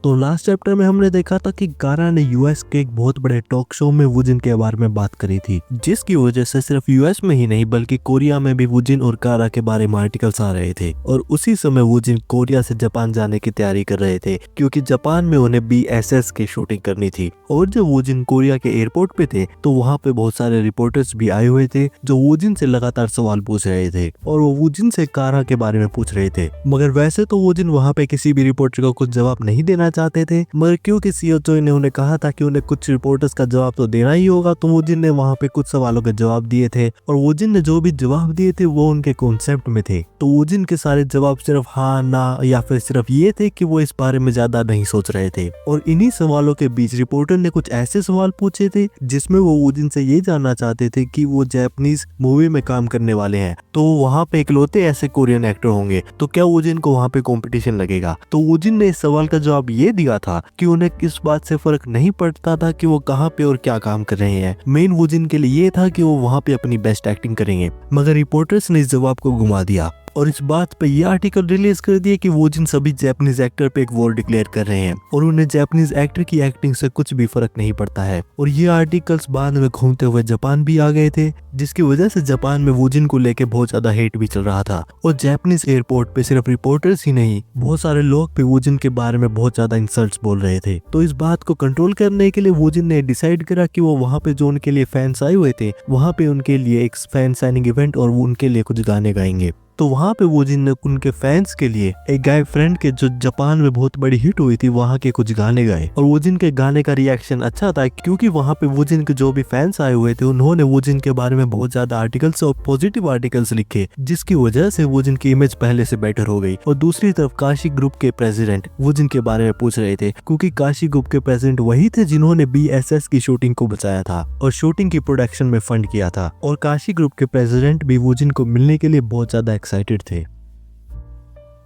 तो last chapter में हमने देखा था कि गारा ने यूएस के एक बहुत बड़े टॉक शो में वुजिन के बारे में बात करी थी, जिसकी वजह से सिर्फ यूएस में ही नहीं बल्कि कोरिया में भी वुजिन और गारा के बारे में आर्टिकल्स आ रहे थे। और उसी समय वुजिन कोरिया से जापान जाने की तैयारी कर रहे थे, क्योंकि जापान में उन्हें बीएसएस की शूटिंग करनी थी। और जब वुजिन कोरिया के एयरपोर्ट पे थे तो वहाँ पे बहुत सारे रिपोर्टर्स भी आए हुए थे जो वुजिन से लगातार सवाल पूछ रहे थे और वो वुजिन से गारा के बारे में पूछ रहे थे। मगर वैसे तो वुजिन वहाँ पे किसी भी रिपोर्टर को कुछ जवाब नहीं देना चाहते थे, मगर क्योंकि सीईओ चोई ने उन्हें कहा था कि उन्हें कुछ रिपोर्टर्स का जवाब तो देना ही होगा, तो वुजिन ने वहाँ पे कुछ सवालों के जवाब दिए थे। और वुजिन ने जो भी जवाब दिए थे वो उनके कॉन्सेप्ट में थे। तो वुजिन के सारे जवाब सिर्फ हाँ ना या फिर सिर्फ ये थे कि वो इस बारे में ज्यादा नहीं सोच रहे थे। और इन्हीं सवालों के बीच रिपोर्टर ने कुछ ऐसे सवाल पूछे थे जिसमें वो वुजिन से ये जानना चाहते थे कि वो जापानीज मूवी में काम करने वाले हैं, तो वहाँ पे इकलौते ऐसे कोरियन एक्टर होंगे, तो क्या वुजिन को वहाँ पे कंपटीशन लगेगा। तो वुजिन ने इस सवाल का जवाब ये दिया था कि उन्हें किस बात से फर्क नहीं पड़ता था कि वो कहाँ पे और क्या काम कर रहे हैं। मेन वुजिन के लिए ये था कि वो वहाँ पे अपनी बेस्ट एक्टिंग करेंगे। मगर रिपोर्टर्स ने इस जवाब को घुमा दिया और इस बात पे ये आर्टिकल रिलीज कर दिया कि वुजिन सभी जापानीज एक्टर पे एक वॉर डिक्लेयर कर रहे हैं और उन्हें जापानीज एक्टर की एक्टिंग से कुछ भी फर्क नहीं पड़ता है। और ये आर्टिकल्स बाद में घूमते हुए जापान भी आ गए थे, जिसकी वजह से जापान में वुजिन को लेके बहुत ज्यादा हेट भी चल रहा था। और जापानीज एयरपोर्ट पे सिर्फ रिपोर्टर्स ही नहीं, बहुत सारे लोग भी वुजिन के बारे में बहुत ज्यादा इंसल्ट्स बोल रहे थे। तो इस बात को कंट्रोल करने के लिए वुजिन ने डिसाइड करा कि वो वहाँ पे जो उनके लिए फैंस आए हुए थे वहाँ पे उनके लिए एक फैन साइनिंग इवेंट और उनके लिए कुछ गाने गाएंगे। तो वहाँ पे वुजिन ने उनके फैंस के लिए एक गाय फ्रेंड के जो जापान में बहुत बड़ी हिट हुई थी वहाँ के कुछ गाने गाए। और वुजिन के गाने का रिएक्शन अच्छा था, क्योंकि वहाँ पे वुजिन के जो भी फैंस आए हुए थे उन्होंने वुजिन के बारे में बहुत ज्यादा आर्टिकल्स और पॉजिटिव आर्टिकल्स लिखे, जिसकी वजह से वुजिन की इमेज पहले से बेटर हो गई। और दूसरी तरफ काशी ग्रुप के प्रेसिडेंट वुजिन के बारे में पूछ रहे थे, क्योंकि काशी ग्रुप के प्रेसिडेंट वही थे जिन्होंने बीएसएस की शूटिंग को बचाया था और शूटिंग की प्रोडक्शन में फंड किया था। और काशी ग्रुप के प्रेसिडेंट भी वुजिन को मिलने के लिए बहुत ज्यादा एक्साइटेड थे।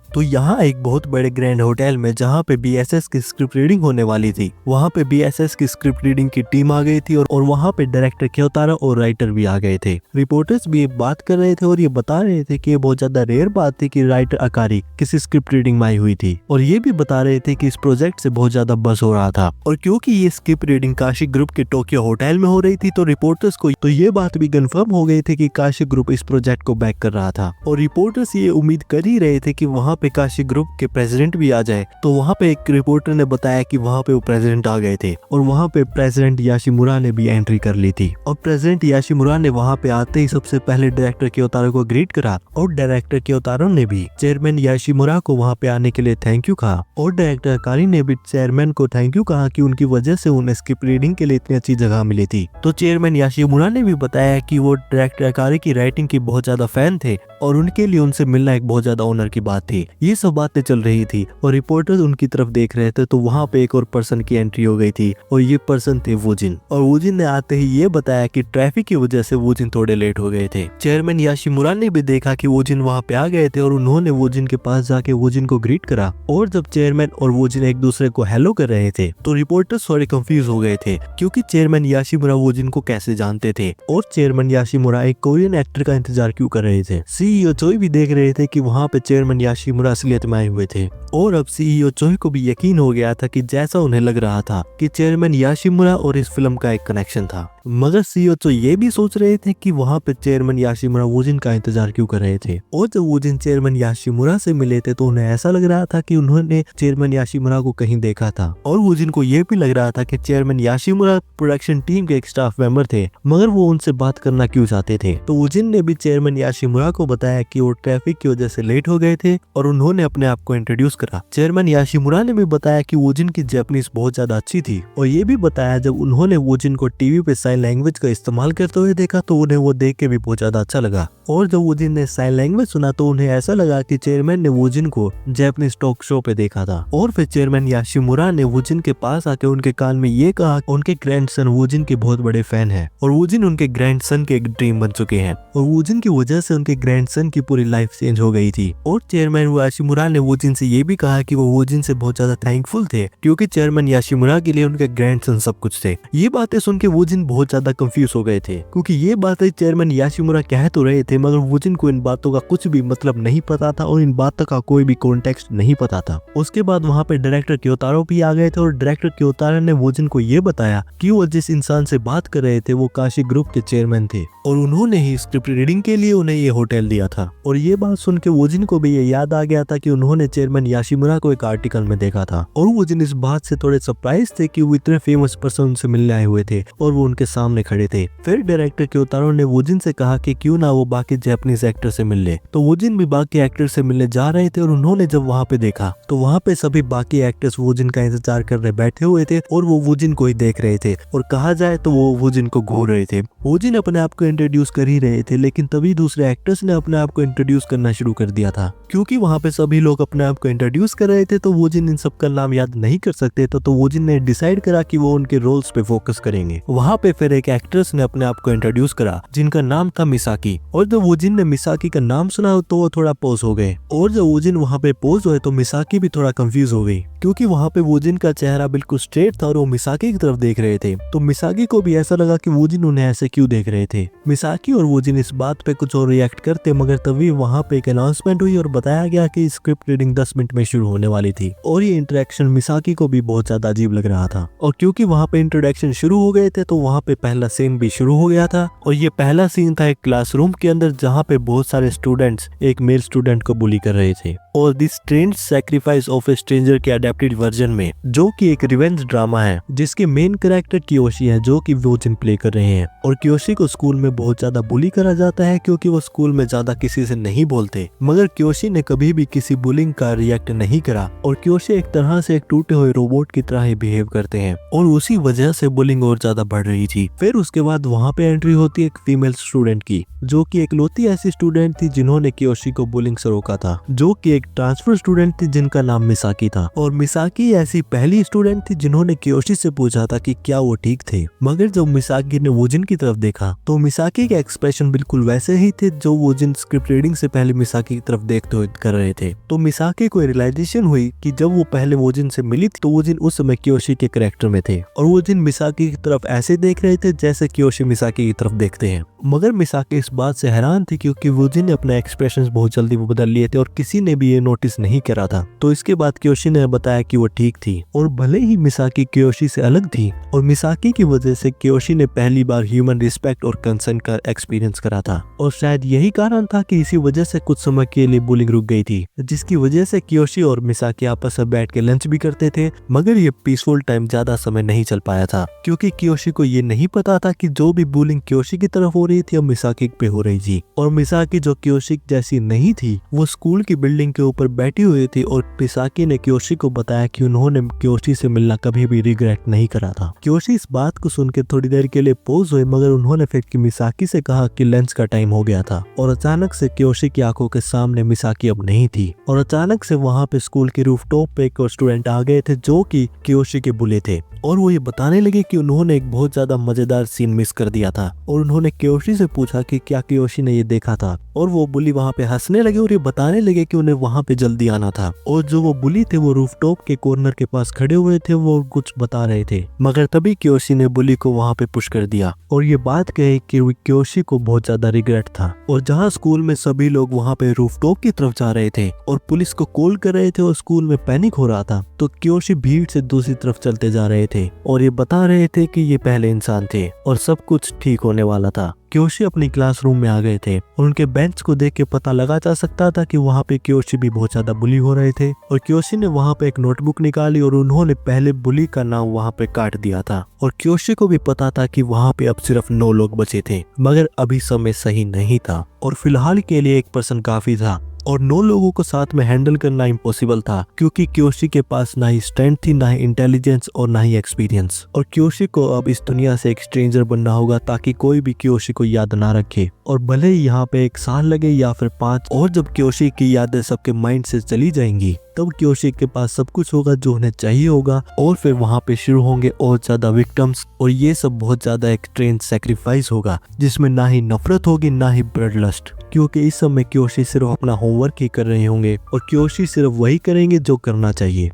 तो यहाँ एक बहुत बड़े ग्रैंड होटल में जहाँ पे बीएसएस की स्क्रिप्ट रीडिंग होने वाली थी, वहाँ पे बीएसएस की स्क्रिप्ट रीडिंग की टीम आ गई थी और वहाँ पे डायरेक्टर क्योतारो और राइटर भी आ गए थे। रिपोर्टर्स भी बात कर रहे थे और ये बता रहे थे कि ये बहुत ज्यादा रेयर बात थी कि राइटर अकारी किसी स्क्रिप्ट रीडिंग में आई हुई थी। और ये भी बता रहे थे कि इस प्रोजेक्ट से बहुत ज्यादा बस हो रहा था। और क्योंकि ये स्क्रिप्ट रीडिंग काशी ग्रुप के टोक्यो होटल में हो रही थी, तो रिपोर्टर्स को तो ये बात भी कंफर्म हो गई थी कि काशी ग्रुप इस प्रोजेक्ट को बैक कर रहा था। और रिपोर्टर्स ये उम्मीद कर ही रहे थे कि वहाँ पे काशी ग्रुप के प्रेसिडेंट भी आ जाए। तो वहाँ पे एक रिपोर्टर ने बताया कि वहाँ पे वो प्रेसिडेंट आ गए थे और वहाँ पे प्रेसिडेंट याशिमुरा ने भी एंट्री कर ली थी। और प्रेसिडेंट याशिमुरा ने वहाँ पे आते ही सबसे पहले डायरेक्टर क्योतारो को ग्रीट करा और डायरेक्टर क्योतारो ने भी चेयरमैन याशिमुरा को वहाँ पे आने के लिए थैंक यू कहा। और डायरेक्टर अकारी ने भी चेयरमैन को थैंक यू कहा कि उनकी वजह से उन्हें स्क्रिप्ट रीडिंग के लिए इतनी अच्छी जगह मिली थी। तो चेयरमैन याशिमुरा ने भी बताया कि वो डायरेक्टर अकारी की राइटिंग की बहुत ज्यादा फैन थे और उनके लिए उनसे मिलना एक बहुत ज्यादा ऑनर की बात थी। ये सब बातें चल रही थी और रिपोर्टर्स उनकी तरफ देख रहे थे, तो वहाँ पे एक और पर्सन की एंट्री हो गई थी और ये पर्सन थे वुजिन। और वुजिन ने आते ही ये बताया कि ट्रैफिक की वजह से वुजिन थोड़े लेट हो गए थे। चेयरमैन याशिमुरा ने भी देखा कि वुजिन वहाँ पे आ गए थे और उन्होंने वुजिन के पास जाके वुजिन को ग्रीट करा। और जब चेयरमैन और वुजिन एक दूसरे को हेलो कर रहे थे तो रिपोर्टर्स थोड़े कंफ्यूज हो गए थे, क्योंकि चेयरमैन याशिमुरा वुजिन को कैसे जानते थे और चेयरमैन याशिमुरा एक कोरियन एक्टर का इंतजार क्यों कर रहे थे। सीईओ चोई भी देख रहे थे कि वहाँ पे चेयरमैन याशिमुरा असलियत में आए हुए थे। और अब सीईओ चोई को भी यकीन हो गया था कि जैसा उन्हें लग रहा था कि चेयरमैन याशिमुरा और इस फिल्म का एक कनेक्शन था। मगर सीईओ चोई ये भी सोच रहे थे कि वहाँ पे चेयरमैन याशिमुरा वुजिन का इंतजार क्यों कर रहे थे। और जब वुजिन चेयरमैन याशिमुरा से मिले थे तो उन्हें ऐसा लग रहा था कि उन्होंने चेयरमैन याशिमुरा को कहीं देखा था। और वुजिन को ये भी लग रहा था कि चेयरमैन याशिमुरा प्रोडक्शन टीम के एक स्टाफ मेंबर थे, मगर वो उनसे बात करना क्यों चाहते थे। तो वुजिन ने भी चेयरमैन याशिमुरा को बताया कि वो ट्रैफिक की वजह से लेट हो गए थे और उन्होंने अपने आप को इंट्रोड्यूस करा। चेयरमैन याशिमुरा ने भी बताया कि वुजिन की जापानीज बहुत ज्यादा अच्छी थी और ये भी बताया जब उन्होंने वुजिन को टीवी पे साइन लैंग्वेज का इस्तेमाल करते हुए देखा तो उन्हें वो देख के भी बहुत ज्यादा अच्छा लगा। और जब वुजिन ने साइन लैंग्वेज सुना तो उन्हें ऐसा लगा कि चेयरमैन ने वुजिन को जापानीज टॉक शो पे देखा था। और फिर चेयरमैन याशिमुरा ने वुजिन के पास आके उनके कान में ये कहा उनके ग्रैंडसन वुजिन के बहुत बड़े फैन है और वुजिन उनके ग्रैंडसन के एक ड्रीम बन चुके हैं और वुजिन की वजह से उनके ग्रैंडसन सन की पूरी लाइफ चेंज हो गई थी। और चेयरमैन याशिमुरा ने वुजिन से ये भी कहा कि वो वुजिन से बहुत ज्यादा थैंकफुल थे क्योंकि चेयरमैन याशिमुरा के लिए उनके ग्रैंडसन सब कुछ थे। ये बातें सुन के वुजिन बहुत ज्यादा कंफ्यूज हो गए थे क्योंकि ये बातें चेयरमैन याशिमुरा कह तो रहे थे मगर वुजिन को इन बातों का कुछ भी मतलब नहीं पता था और इन बातों का कोई भी कॉन्टेक्स्ट नहीं पता था। उसके बाद वहाँ पे डायरेक्टर क्योतारो भी आ गए थे और डायरेक्टर क्योतारो ने वुजिन को ये बताया कि वो जिस इंसान से बात कर रहे थे वो काशी ग्रुप के चेयरमैन थे और उन्होंने ही स्क्रिप्ट रीडिंग के लिए उन्हें ये होटल दिया था। और ये बात सुन के वुजिन को भी ये याद आ गया था कि उन्होंने चेयरमैन याशिमुरा को एक आर्टिकल में देखा था और वुजिन इस बात से थोड़े सरप्राइज थे कि वो इतने फेमस पर्सन उनसे मिलने आए हुए थे और वो उनके सामने खड़े थे। फिर डायरेक्टर क्योतारो ने वुजिन से कहा कि क्यों ना वो बाकी जापानीज एक्टर से मिल ले। तो वुजिन भी बाकी एक्टर से मिलने जा रहे थे और उन्होंने जब वहाँ पे देखा तो वहाँ पे सभी बाकी एक्टर्स वुजिन का इंतजार कर रहे बैठे हुए थे और वो वुजिन को ही देख रहे थे और कहा जाए तो वो वुजिन को घूर रहे थे। वुजिन अपने आप को इंट्रोड्यूस कर ही रहे थे लेकिन तभी दूसरे एक्टर्स ने अपने आप को इंट्रोड्यूस करना शुरू कर दिया था। क्योंकि वहाँ पे सभी लोग अपने आप को इंट्रोड्यूस कर रहे थे तो वुजिन इन सब का नाम याद नहीं कर सकते तो वुजिन ने डिसाइड करा कि वो उनके रोल्स पे फोकस करेंगे। वहाँ पे फिर एक एक्ट्रेस ने अपने आप को इंट्रोड्यूस करा जिनका नाम था मिसाकी और जब वुजिन ने मिसाकी का नाम सुना तो वो थोड़ा पोज हो गए और जब वुजिन वहाँ पे पोज हुए तो मिसाकी भी थोड़ा कंफ्यूज हो गई क्योंकि वहाँ पे वुजिन का चेहरा बिल्कुल स्ट्रेट था और वो मिसाकी की तरफ देख रहे थे। तो मिसाकी को भी ऐसा लगा कि वुजिन उन्हें ऐसे क्यों देख रहे थे। मिसाकी और वुजिन इस बात पे कुछ और रिएक्ट करते मगर तभी वहाँ पे एक अनाउंसमेंट हुई और बताया गया कि स्क्रिप्ट रीडिंग 10 मिनट में शुरू होने वाली थी और ये इंटरेक्शन मिसाकी को भी बहुत ज्यादा अजीब लग रहा था। और क्योंकि वहाँ पे इंट्रोडक्शन शुरू हो गए थे तो वहाँ पे पहला सीन भी शुरू हो गया था और ये पहला सीन था एक क्लासरूम के अंदर जहाँ पे बहुत सारे स्टूडेंट्स एक मेल स्टूडेंट को बुली कर रहे थे। और this strange sacrifice of A stranger के अडेप्टेड वर्जन में जो कि एक रिवेंज ड्रामा है जिसके मेन कैरेक्टर कियोशी है जो कि वुजिन प्ले कर रहे हैं। और कियोशी को स्कूल में बहुत ज्यादा बुली करा जाता है क्योंकि वो स्कूल में ज्यादा किसी से नहीं बोलते मगर कियोशी ने कभी भी किसी बुलिंग का रिएक्ट नहीं करा और कियोशी एक तरह से एक टूटे हुए रोबोट की तरह ही बिहेव करते हैं और उसी वजह से बुलिंग और ज्यादा बढ़ रही थी। फिर उसके बाद वहाँ पे एंट्री होती है एक फीमेल स्टूडेंट की जो कि एकलौती ऐसी स्टूडेंट थी जिन्होंने कियोशी को बुलिंग से रोका था जो कि एक ट्रांसफर स्टूडेंट थी जिनका नाम मिसाकी था। और मिसाकी ऐसी पहली स्टूडेंट थी जिन्होंने कियोशी से पूछा था कि क्या वो ठीक थे मगर जब मिसाकी ने वुजिन की तरफ देखा तो मिसाकी के एक्सप्रेशन बिल्कुल वैसे ही थे जो वुजिन स्क्रिप्ट रीडिंग से पहले मिसाकी की तरफ देखते हुए कर रहे थे। तो मिसाकी को रियलाइजेशन हुई कि जब वो पहले वुजिन से मिली थी तो वुजिन उस समय कियोशी के कैरेक्टर में थे और वुजिन मिसाकी की तरफ ऐसे देख रहे थे जैसे कियोशी मिसाकी की तरफ देखते हैं। मगर मिसाकी इस बात से हैरान थी क्योंकि वुजिन ने अपने एक्सप्रेशंस बहुत जल्दी बदल लिए थे और किसी ने भी ये नोटिस नहीं करा था। तो इसके बाद कियोशी ने बताया कि वो ठीक थी और भले ही मिसाकी कियोशी से अलग थी और मिसाकी की वजह से कियोशी ने पहली बार ह्यूमन रिस्पेक्ट और कंसर्न का एक्सपीरियंस करा था और शायद यही कारण था कि इसी वजह से कुछ समय के लिए बुलिंग रुक गई थी जिसकी वजह से कियोशी और मिसाकी आपस में बैठ के लंच भी करते थे मगर ये पीसफुल टाइम ज्यादा समय नहीं चल पाया था क्योंकि कियोशी को ये नहीं पता था कि जो भी बुलिंग कियोशी की तरफ हो रही थी अब मिसाकी पे हो रही थी। और मिसाकी जो कियोशी जैसी नहीं थी वो स्कूल की बिल्डिंग के ऊपर बैठी हुई थी और मिसाकी ने कियोशी को बताया कि उन्होंने कियोशी से मिलना कभी भी रिग्रेट नहीं करा था। कियोशी इस बात को सुन के थोड़ी देर के लिए पोज हुए मगर उन्होंने फिर मिसाकी से कहा कि लंच का टाइम हो गया था और अचानक से कियोशी की आंखों के सामने मिसाकी अब नहीं थी और अचानक से वहाँ पे स्कूल के रूफटॉप पे एक और स्टूडेंट आ गए थे जो कि कियोशी के बुले थे और वो ये बताने लगे कि उन्होंने एक बहुत ज्यादा मजेदार सीन मिस कर दिया था और उन्होंने कियोशी से पूछा कि क्या कियोशी ने ये देखा था और वो बुली वहाँ पे हंसने लगे और ये बताने लगे कि उन्हें वहाँ पे जल्दी आना था। और जो वो बुली थे वो रूफटॉप के कॉर्नर के पास खड़े हुए थे वो कुछ बता रहे थे मगर तभी कियोशी ने बुली को वहाँ पे पुश कर दिया और ये बात कही कि कियोशी को बहुत ज्यादा रिग्रेट था। और जहाँ स्कूल में सभी लोग वहाँ पे रूफटॉप की तरफ जा रहे थे और पुलिस को कॉल कर रहे थे और स्कूल में पैनिक हो रहा था तो कियोशी भीड़ से दूसरी तरफ चलते जा रहे थे और ये बता रहे थे कि ये पहले इंसान थे और सब कुछ ठीक होने वाला था। कियोशी अपनी क्लासरूम में आ गए थे और उनके बेंच को देख के पता लगा जा सकता था कि वहाँ पे कियोशी भी बहुत ज्यादा बुली हो रहे थे और कियोशी ने वहाँ पे एक नोटबुक निकाली और उन्होंने पहले बुली का नाम वहाँ पे काट दिया था। और कियोशी को भी पता था कि वहाँ पे अब सिर्फ 9 लोग बचे थे मगर अभी समय सही नहीं था और फिलहाल के लिए 1 पर्सन काफी था और 9 लोगों को साथ में हैंडल करना इम्पॉसिबल था क्योंकि कियोशी के पास ना ही स्ट्रेंथ थी, ना ही इंटेलिजेंस और ना ही एक्सपीरियंस। और कियोशी को अब इस दुनिया से एक स्ट्रेंजर बनना होगा ताकि कोई भी कियोशी को याद ना रखे और भले ही यहाँ पे 1 साल लगे या फिर 5 और जब कियोशी की यादें सबके माइंड से चली जाएंगी तब कियोशी के पास सब कुछ होगा जो उन्हें चाहिए होगा और फिर वहाँ पे शुरू होंगे और ज्यादा विक्टिम्स और ये सब बहुत ज्यादा एक ट्रेन सैक्रिफाइस होगा जिसमें ना ही नफरत होगी ना ही ब्लड लस्ट। क्योंकि इस समय क्योशी सिर्फ अपना होमवर्क ही कर रहे होंगे और क्योशी सिर्फ वही करेंगे जो करना चाहिए।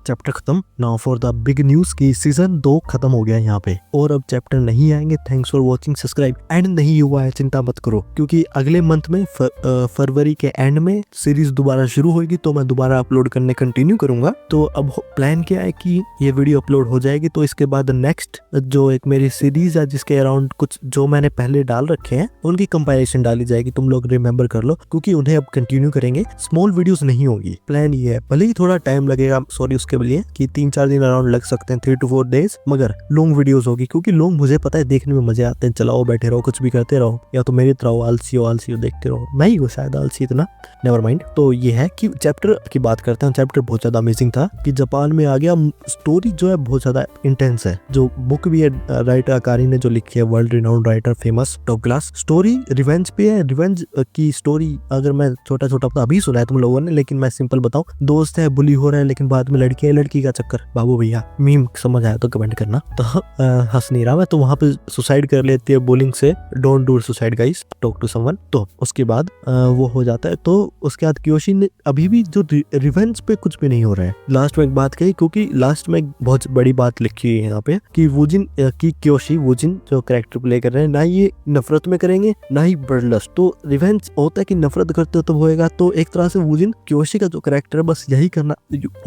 चैप्टर खत्म। Now for the big news की सीजन 2 खत्म हो गया यहाँ पे और अब चैप्टर नहीं आएंगे। Thanks for watching, subscribe and नहीं हुआ है चिंता मत करो, क्योंकि अगले मंथ में फरवरी के एंड में सीरीज दोबारा शुरू होगी तो मैं दोबारा अपलोड करने कंटिन्यू करूंगा। तो अब प्लान क्या है कि ये वीडियो अपलोड हो जाएगी तो इसके बाद नेक्स्ट जो एक मेरी सीरीज है जिसके अराउंड कुछ जो मैंने पहले डाल रखे हैं उनकी कंपाइलेशन डाली जाएगी। तुम लोग रिमेम्बर कर लो, क्योंकि उन्हें अब कंटिन्यू करेंगे। स्मॉल वीडियोस नहीं होगी, प्लान ये है। भले ही थोड़ा टाइम लगेगा, सॉरी उसके लिए कि 3-4 दिन अराउंड लग सकते हैं, 3 to 4 days, मगर लॉन्ग वीडियोस होगी, क्योंकि लॉन्ग मुझे पता है देखने में मजे आते हैं। चलाओ बैठे रहो, कुछ भी करते रहो, या तो मेरी तरह हो आलसी हो देखते रहो। मैं ही हूँ शायद आलसी इतना, नेवर माइंड। तो ये है कि चैप्टर की बात करते हैं। चैप्टर बहुत ज्यादा अमेजिंग था कि जापान में आ गया। स्टोरी जो है बहुत ज्यादा इंटेंस है। जो बुक भी है राइटर अकारी ने जो लिखी है, world renowned writer, famous top class. Story revenge पे है। रिवेंज की स्टोरी अगर मैं छोटा पता अभी सुना है तुम लोगों ने, लेकिन मैं सिंपल बताऊं, दोस्त है, बुली हो रहा है, लेकिन बाद में लड़की है, लड़की का चक्कर। बाबू भैया मीम समझ आया तो कमेंट करना। तो हंस नहीं रहा मैं। तो वहां पे सुसाइड कर लेती है बुलिंग से। Don't do suicide guys, talk to someone. तो उसके बाद वो हो जाता है। तो उसके बाद क्योशी ने अभी भी जो रिवेंज पे कुछ भी नहीं हो रहा है। लास्ट में एक बात कही, क्योंकि लास्ट में एक बहुत बड़ी बात लिखी है यहाँ पे कि वुजिन की क्योशी वुजिन जो कैरेक्टर प्ले कर रहे हैं, ना ये नफरत में करेंगे ना ही ब्लडलस्ट। तो रिवेंज होता है कि नफरत करते हो तो होएगा। तो एक तरह से वुजिन क्योशी का जो कैरेक्टर है बस यही करना,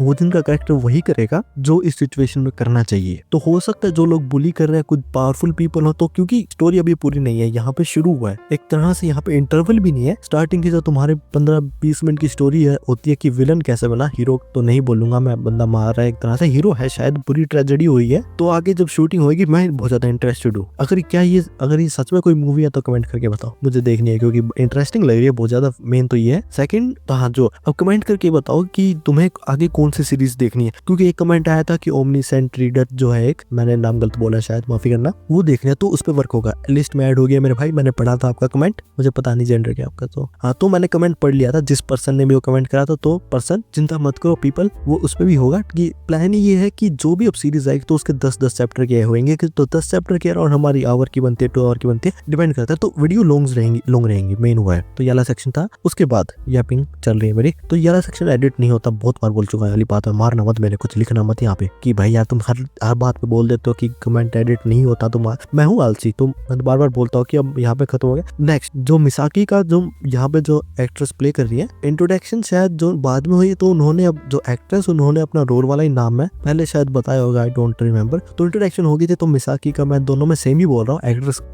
वुजिन का कैरेक्टर वही करेगा जो इस सिचुएशन में करना चाहिए। तो हो सकता है जो लोग बुली कर रहे हैं कुछ पावरफुल पीपल हो, तो क्योंकि स्टोरी अभी पूरी नहीं है, यहाँ पे शुरू हुआ है। एक तरह से यहाँ पे इंटरवल भी नहीं है। स्टार्टिंग की जो तुम्हारे 15-20 मिनट की स्टोरी है होती है कि विलन कैसे बना, हीरो तो नहीं बोलूंगा मैं, बंदा मार रहा है, एक तरह से हीरो है, शायद बुरी ट्रेजेडी हुई है। तो आगे जब शूटिंग होगी मैं बहुत ज्यादा इंटरेस्टेड हूँ। अगर ये सच में कोई मूवी है तो कमेंट करके बताओ, मुझे देखनी है, क्योंकि इंटरेस्टिंग लग रही है बहुत ज्यादा। मेन तो ये है। सेकंड तो हाँ, जो अब कमेंट करके बताओ कि तुम्हें आगे कौन सी सीरीज देखनी है, क्योंकि एक कमेंट आया था कि ओमनीसेंट रीडर जो है, एक मैंने नाम गलत बोला शायद, माफी करना, वो देखना है तो उस पर वर्क होगा। लिस्ट में ऐड हो गया मेरे भाई, मैंने पढ़ा था आपका कमेंट, मुझे पता नहीं जेंडर क्या आपका। तो हाँ, तो मैंने कमेंट पढ़ लिया था जिस पर्सन ने भी वो कमेंट करा था। तो पर्सन चिंता मत करो पीपल, वो उस पर भी होगा। कि प्लान ये है कि जो भी अब सीरीज आएगी तो उसके 10-10 चैप्टर के होंगे, तो 10 चैप्टर के और हमारी आवर की बनती है, 2 आवर की बनती है, डिपेंड करता है। तो वीडियो लॉन्ग रहेंगी, मेन हुआ है। तो ये वाला सेक्शन था। उसके बाद यापिंग चल रही है मेरी। तो ये वाला सेक्शन एडिट नहीं होता, बहुत बार बोल चुका है, वाली बात है, मारना मत मेरे, कुछ लिखना मत यहाँ पे कि भाई यार तुम हर बात पे बोल देते हो कि कमेंट एडिट नहीं होता। तो मैं हूँ आलसी, तो मैं बार बार बोलता हूँ कि अब यहाँ पे खत्म हो गया। नेक्स्ट जो मिसाकी का जो यहाँ पे जो एक्ट्रेस प्ले कर रही है, इंट्रोडक्शन शायद जो बाद में हुई, तो उन्होंने अब जो एक्ट्रेस उन्होंने अपना रोल वाला ही नाम है, पहले शायद बताया होगा, आई डोंट रिमेम्बर। तो इंट्रोडक्शन हो गई थी। तो मिसाकी का मैं दोनों में सेम ही बोल रहा हूँ,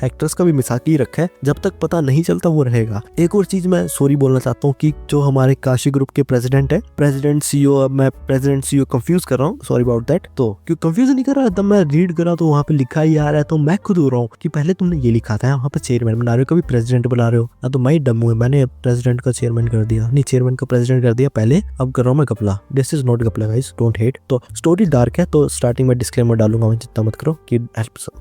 एक्ट्रेस का भी मिसाकी रखा है, जब तक पता नहीं चलता वो रहेगा। एक और चीज मैं सॉरी बोलना चाहता हूँ कि जो हमारे काशी ग्रुप के प्रेसिडेंट है, प्रेसिडेंट सीईओ, मैं प्रेसिडेंट सीईओ कंफ्यूज कर रहा हूँ, सॉरी अबाउट दैट। तो क्यों कंफ्यूज नहीं कर रहा था, मैं रीड कर रहा तो वहाँ पे लिखा ही आ रहा है। तो मैं खुद हो रहा हूँ कि पहले तुमने ये लिखा था, वहाँ पे चेयरमैन बना रहे हो, कभी प्रेसिडेंट बना रहे हो ना। तो मैं डम हूँ, मैंने प्रेसिडेंट का चेयरमैन कर दिया, नहीं चेयरमैन का प्रेसिडेंट कर दिया पहले, अब कर रहा हूँ मैं कपला। दिस इज नॉट कपला गाइस, डोंट हेट। तो स्टोरी डार्क है, तो स्टार्टिंग में डिस्क्लेमर डालूंगा मैं, चिंता मत करो कि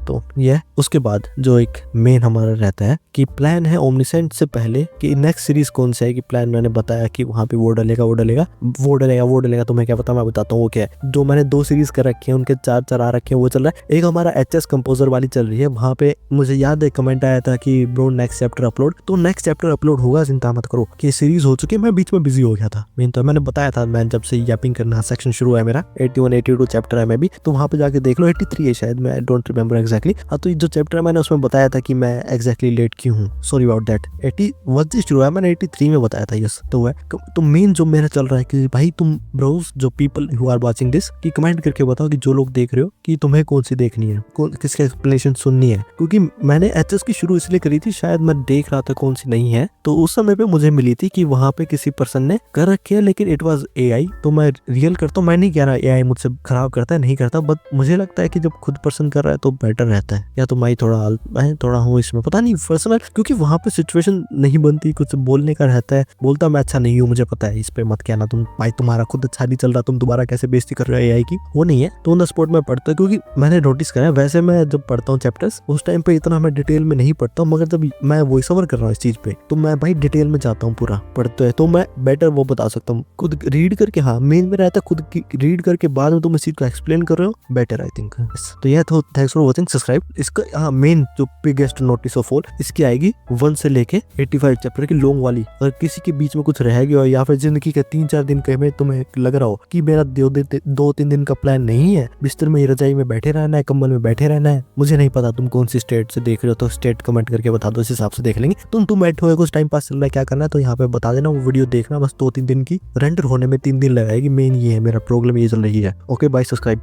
तो ये है। उसके बाद जो एक मेन हमारा रहता है कि प्लान है ओमनीसेंट से पहले कि नेक्स्ट सीरीज कौन सा है, कि प्लान मैंने बताया कि वहाँ पे वो डलेगा, तुम्हें क्या पता, मैं बताता हूँ वो क्या है। जो मैंने 2 सीरीज कर रखी है, उनके 4 आ रखे हैं, वो चल रहा है। एक हमारा एचएस कंपोजर वाली चल रही है, वहाँ पे मुझे याद है कमेंट आया था कि ब्रो नेक्स्ट चैप्टर अपलोड, तो नेक्स्ट चैप्टर अपलोड होगा, चिंता मत करो। कि सीरीज हो चुकी है, मैं बीच में बिजी हो गया था। मेन तो मैंने बताया था, मैं जब से यापिंग करना सेक्शन शुरू है मेरा, 81-82 चैप्टर है मैं भी, तो वहाँ पे जाके देख लो, 83 है शायद, मैं डोंट रिमेम्बर एक्जैक्टली। हाँ, तो जो चैप्टर है मैंने उसमें बताया था कि मैं एक्जैक्टली लेट क्यों हूँ, सॉरी अबाउट दैट। 81 से शुरू है, मैंने 83 में बताया था, यस। तो है तो मेन जो मेरा चल रहा है कि भाई तुम ब्रोस, जो people who are watching this, कि कमेंट करके बताओ कि जो लोग देख रहे हो कि तुम्हें कौन सी देखनी है, किसका एक्सप्लेनेशन सुननी है। क्योंकि मैंने एचएस की शुरू इसलिए करी थी, शायद मैं देख रहा था कौन सी नहीं है, तो उस समय पे मुझे मिली थी कि वहाँ पे किसी पर्सन ने कर रखी है, लेकिन इट वाज एआई। तो मैं रियल करता हूँ, मैं नहीं कह रहा एआई मुझसे खराब करता है, नहीं करता, बट मुझे लगता है कि जब खुद पर्सन कर रहा है तो बेटर रहता है। या तो मैं थोड़ा हूँ इसमें, पता नहीं पर्सनल, क्योंकि वहाँ पे सिचुएशन नहीं बनती, कुछ बोलने का रहता है, बोलता मैं अच्छा नहीं हूँ, मुझे पता है, इस पे मत कहना तुम भाई, तुम्हारा खुद अच्छा नहीं चल रहा, तुम दोबारा गारा कैसे बेइज्जती कर रहा है एआई की, वो नहीं है। तो ऑन द स्पॉट मैं पढ़ता हूँ, क्योंकि मैंने नोटिस करा है, वैसे मैं जब पढ़ता हूँ चैप्टर्स उस टाइम पे इतना मैं डिटेल में नहीं पढ़ता हूँ, मगर जब मैं वॉइस ओवर कर रहा हूँ इस चीज पे तो मैं भाई डिटेल में जाता हूँ पूरा पढ़ते हैं, तो मैं बेटर वो बता सकता हूँ खुद रीड करके। हाँ, मेन मेरा रहता है खुद रीड करके बाद में तुम इस चीज को एक्सप्लेन कर रहे हो बेटर, आई थिंक। तो यह तो थैंक्स फॉर वॉचिंग, सब्सक्राइब। इसका हाँ मेन जो बिगेस्ट नोटिस ऑफ ऑल इसकी आएगी 1 से लेके 85 चैप्टर की लॉन्ग वाली। अगर किसी के बीच में कुछ रह गया हो या फिर जिंदगी के 3-4 दिन के में तुम्हें लग रहा हो कि मेरा 2-3 दिन का प्लान नहीं है, बिस्तर में रजाई में बैठे रहना है, कंबल में बैठे रहना है, मुझे नहीं पता तुम कौन सी स्टेट से देख रहे हो, तो स्टेट कमेंट करके बता दो, इस हिसाब से देख लेंगे। तुम बैठे हो कुछ टाइम पास चल रहा है, क्या करना है तो यहाँ पे बता देना, वो वीडियो देखना। बस 2-3 दिन की रेंडर होने में 3 दिन लगाएगी, मेन ये है मेरा प्रॉब्लम, ये चल रही है। Okay bye, subscribe.